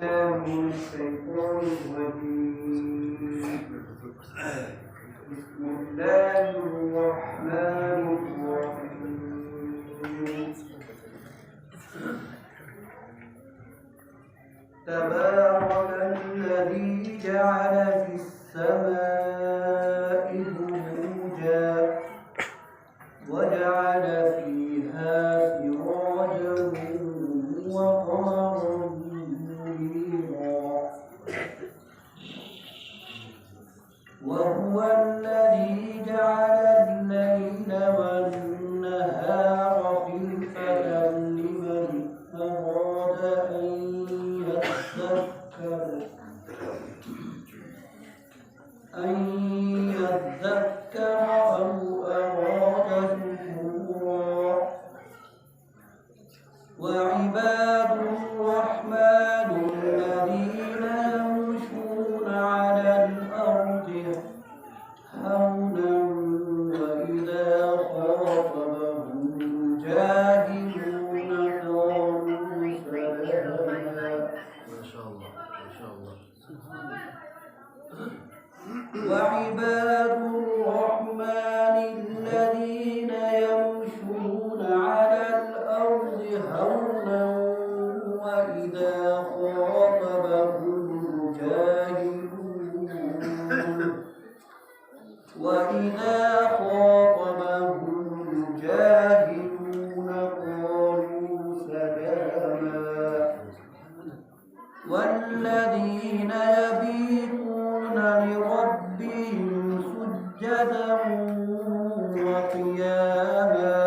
بالله من الشيطان الرجيم. بسم الله الرحمن الرحيم. تبارك الذي جعل في السماء بروجا وجعل فيها سراجا وقمرا منيرا وهو الذي جعل الليل والنهار خلفة لمن أراد أن يذكر أو أراد شكورا. وعباد الرحمن الذين يمشون على الأرض هونا وإذا خاطبهم الجاهلون قالوا سلاما. ما شاء الله ما شاء الله. وعباد الرحمن الذين يمشون على الأرض هونا وإذا خاطبهم الجاهلون قالوا سلاما. والذين يبيتون لربهم سجدا وقياما.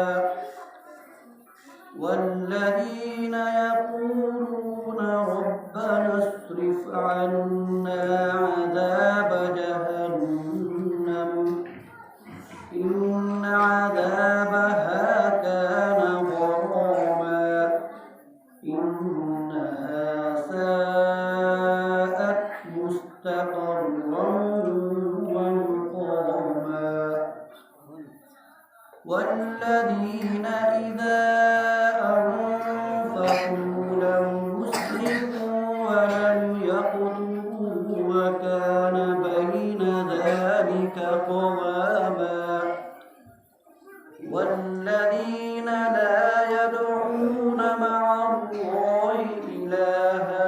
والذين يقولون ربنا اصرف عنا عذاب جهنم إن عذابها كان غراما إنها ساءت مستقرا ومقاما. والذين إذا أنفقوا لم يسرفوا ولم يقتروا وكان بين ذلك قواما. والذين لا يدعون مع الله إلها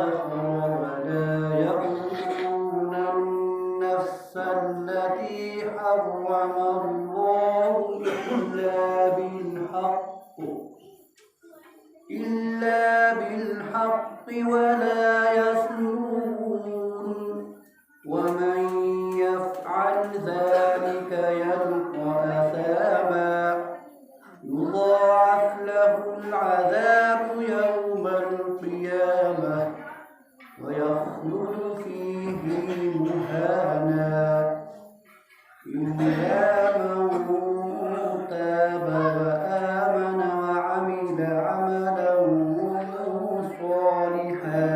آخر ولا يقتلون النفس التي حرم الله إلا بالحق ولا يزنون. ومن يفعل ذلك يلقى أثاما يضاعف له العذاب يوم القيامة ويخلد فيه مهانا إلا من تاب وآمن وعمل عملا صالحا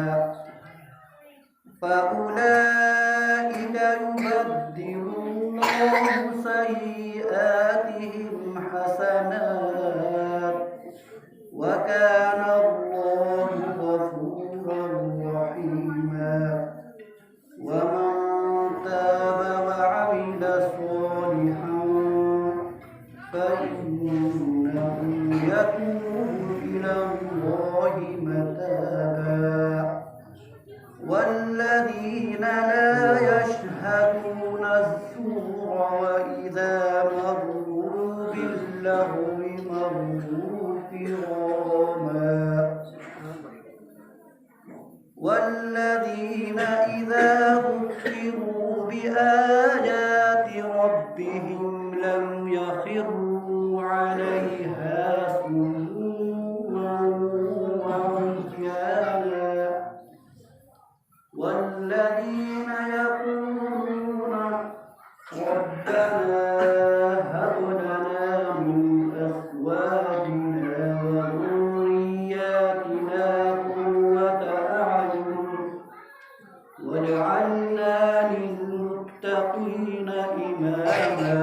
فأولئك يبدل الله سيئاتهم حسنات وكان الله غفورا رحيما. ومن تاب وعمل صالحا فإنه يتوب إلى الله متابا. والذين لا يشهدون الزور وإذا مروا باللغو مروا كراما. والذين إذا ذكروا بآيات ربهم لم يخروا عليها سما وعميانا. والذين يقولون ربنا هب لنا من أزواجنا وذرياتنا قرة أعين واجعلنا للمتقين إماما.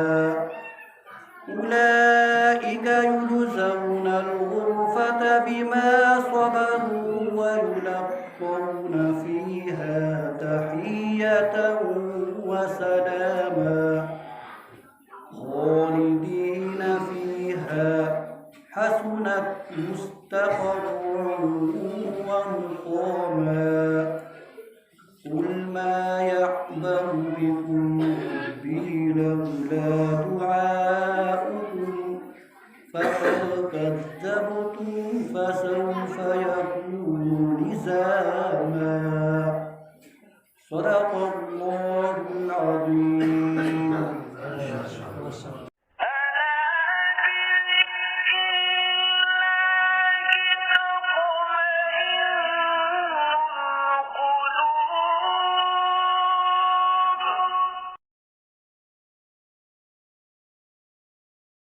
أولئك يجزون الغرفة بما صبروا ويلقون فيها تحية وسلاما خالدين فيها حسنت مستقرا ومقاما قل ما يعبأ بكم